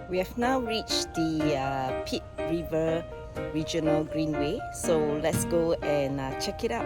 We have now reached the Pitt River Regional Greenway, so let's go and check it out.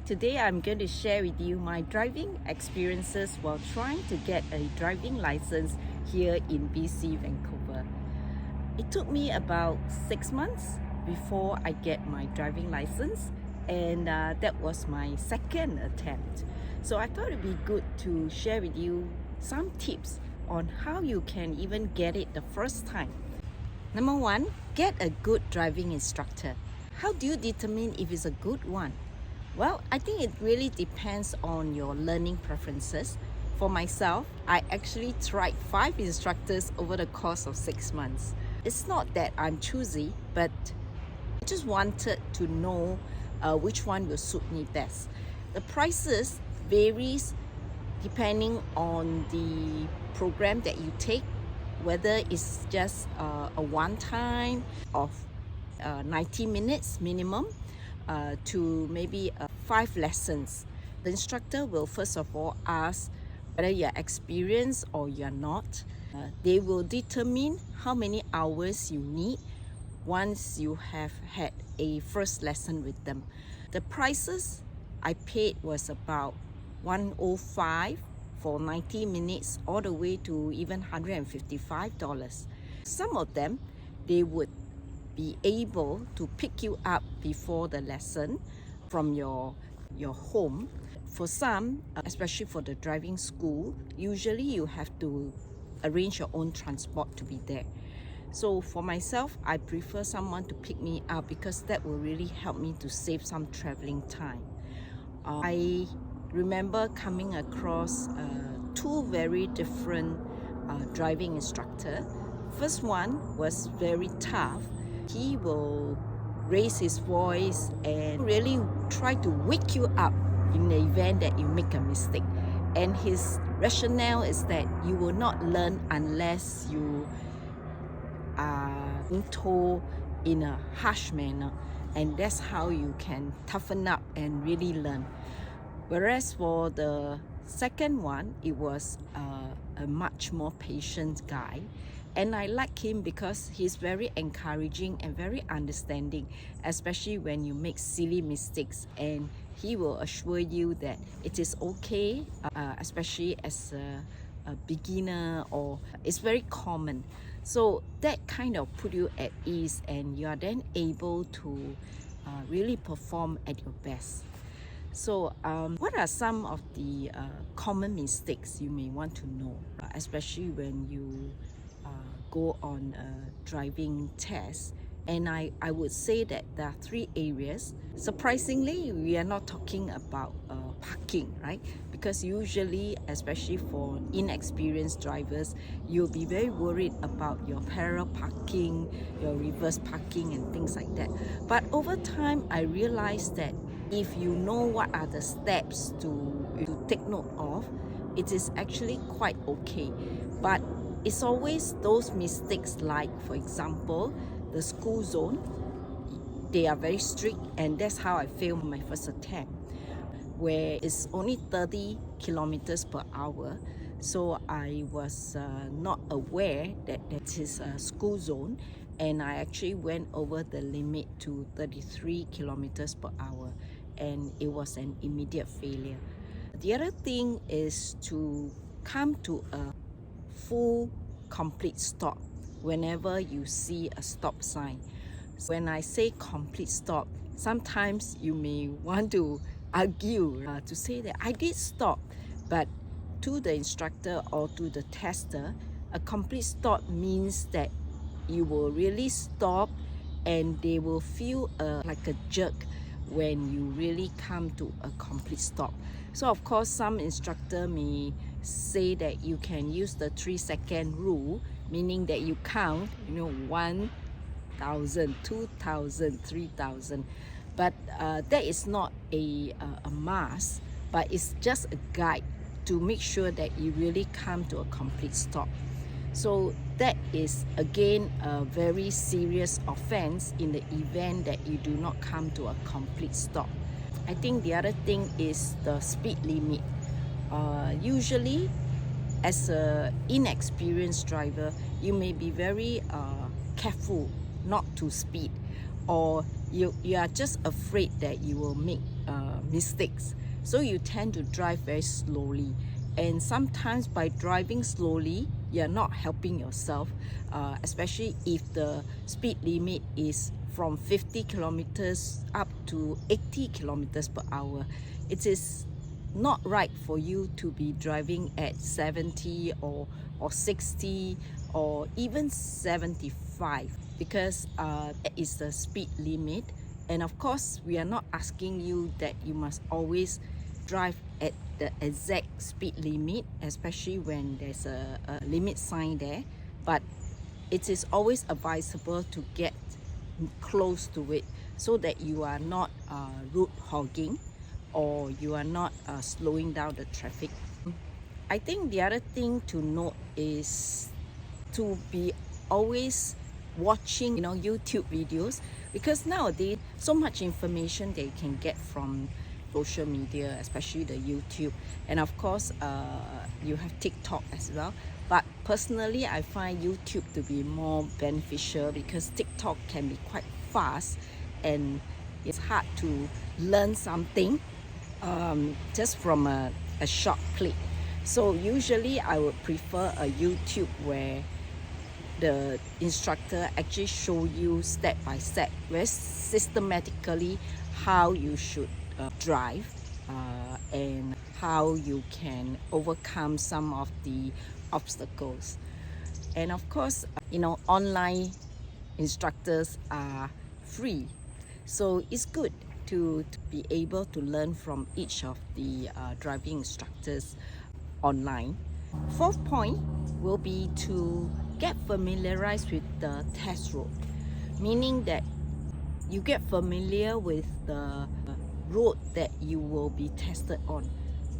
Today I'm going to share with you my driving experiences while trying to get a driving license here in BC, Vancouver. It took me about 6 months before I get my driving license, and that was my second attempt. So I thought it'd be good to share with you some tips on how you can even get it the first time. Number one, get a good driving instructor. How do you determine if it's a good one? Well, I think it really depends on your learning preferences. For myself, I actually tried 5 instructors over the course of 6 months. It's not that I'm choosy, but I just wanted to know which one will suit me best. The prices varies depending on the program that you take, whether it's just a one-time of 90 minutes minimum, to maybe 5 lessons. The instructor will first of all ask whether you're experienced or you're not. They will determine how many hours you need once you have had a first lesson with them. The prices I paid was about $105 for 90 minutes all the way to even $155. Some of them, they would be able to pick you up before the lesson from your home. For some, especially for the driving school, usually you have to arrange your own transport to be there. So for myself, I prefer someone to pick me up because that will really help me to save some traveling time. I remember coming across 2 very different driving instructors. First one was very tough. He will raise his voice and really try to wake you up in the event that you make a mistake. And his rationale is that you will not learn unless you are being told in a harsh manner, and that's how you can toughen up and really learn. Whereas for the second one, it was a much more patient guy. And I like him because he's very encouraging and very understanding, especially when you make silly mistakes. And he will assure you that it is okay, especially as a beginner, or it's very common. So that kind of put you at ease, and you are then able to really perform at your best. So what are some of the common mistakes you may want to know, especially when you go on a driving test? And I would say that there are 3 areas. Surprisingly, we are not talking about parking, right? Because usually, especially for inexperienced drivers, you'll be very worried about your parallel parking, your reverse parking and things like that. But over time, I realized that if you know what are the steps to take note of, it is actually quite okay. But it's always those mistakes, like for example the school zone. They are very strict, and that's how I failed my first attempt, where it's only 30 kilometers per hour. So I was not aware that it is a school zone, and I actually went over the limit to 33 kilometers per hour, and it was an immediate failure. The other thing is to come to a full complete stop whenever you see a stop sign. When I say complete stop, sometimes you may want to argue to say that I did stop, but to the instructor or to the tester, a complete stop means that you will really stop, and they will feel like a jerk when you really come to a complete stop. So of course, some instructor may say that you can use the 3-second rule, meaning that you count 1,000, 2,000, 3,000, but that is not a must, but it's just a guide to make sure that you really come to a complete stop. So that is again a very serious offense in the event that you do not come to a complete stop. I think the other thing is the speed limit. Usually, as an inexperienced driver, you may be very careful not to speed, or you are just afraid that you will make mistakes. So you tend to drive very slowly, and sometimes by driving slowly, you're not helping yourself, especially if the speed limit is from 50 kilometers up to 80 kilometers per hour. It is not right for you to be driving at 70 or 60 or even 75, because that is the speed limit. And of course, we are not asking you that you must always drive at the exact speed limit, especially when there's a limit sign there, but it is always advisable to get close to it so that you are not road hogging, or you are not slowing down the traffic. I think the other thing to note is to be always watching YouTube videos, because nowadays so much information that you can get from social media, especially the YouTube, and of course you have TikTok as well. But personally, I find YouTube to be more beneficial, because TikTok can be quite fast and it's hard to learn something just from a short clip. So usually I would prefer a YouTube where the instructor actually show you step by step, very systematically, how you should drive and how you can overcome some of the obstacles. And of course, online instructors are free, so it's good to be able to learn from each of the driving instructors online. Fourth point will be to get familiarized with the test road, meaning that you get familiar with the road that you will be tested on.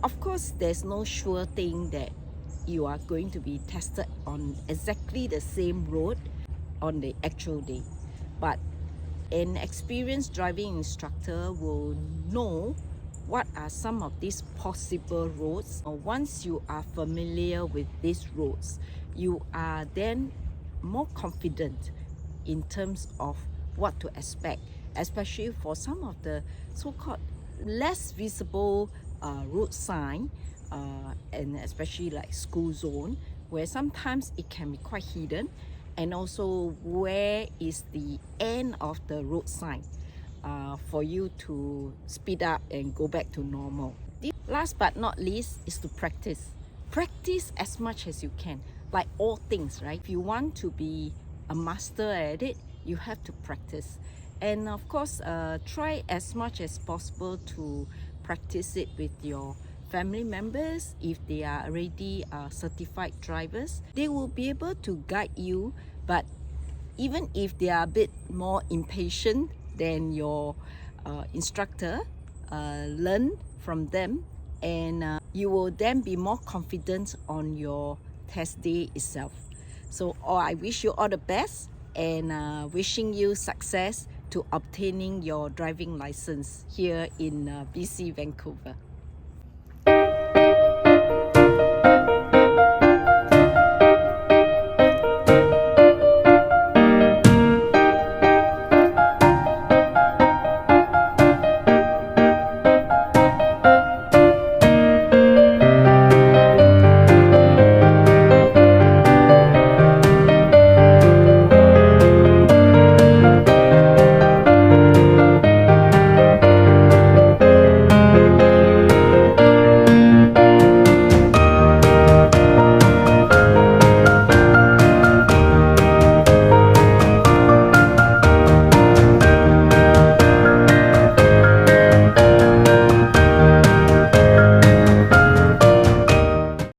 Of course, there's no sure thing that you are going to be tested on exactly the same road on the actual day, but an experienced driving instructor will know what are some of these possible roads. Once you are familiar with these roads, you are then more confident in terms of what to expect, especially for some of the so-called less visible road sign, and especially like school zone, where sometimes it can be quite hidden, and also where is the end of the road sign for you to speed up and go back to normal. Last but not least is to practice. Practice as much as you can, like all things, right? If you want to be a master at it, you have to practice. And of course, try as much as possible to practice it with your family members. If they are already certified drivers, they will be able to guide you. But even if they are a bit more impatient than your instructor, learn from them, and you will then be more confident on your test day itself. So I wish you all the best, and wishing you success to obtaining your driving license here in BC, Vancouver.